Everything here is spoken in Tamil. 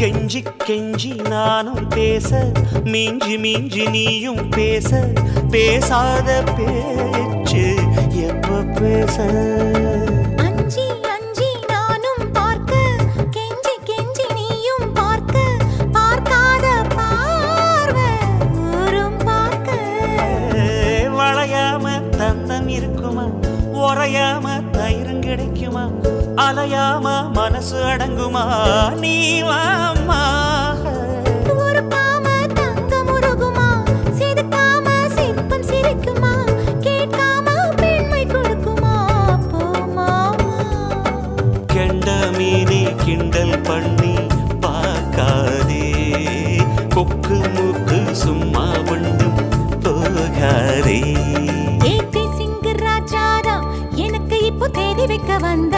கெஞ்சி கெஞ்சி நானும் பேச மிஞ்சி மிஞ்சி நீயும் பேச பேசாத பேச்சு எப்ப பேச அஞ்சி அஞ்சி நானும் பார்க்க கெஞ்சி கெஞ்சி நீயும் பார்க்க பார்க்காத பார்வை ஊரும் பார்க்க வளையாம தந்தம் இருக்குமா உறையாம தயிரும் கிடைக்குமா அலையாம மனசு அடங்குமா நீ வாம்மா உருக்காம தங்கம் உருகுமா சிதுக்காம சிற்பம் சிரிக்குமா கேட்காம பெண்மை கொடுக்குமா போமாமா கெண்ட மீனே கிண்டல் பண்ணி பார்க்காதே கொக்கு மூக்கு சும்மா ஒன்றும் போகாதே ஏத்தி சிங்கு ராஜாதா எனக்கு இப்போ தேடி வைக்க வந்த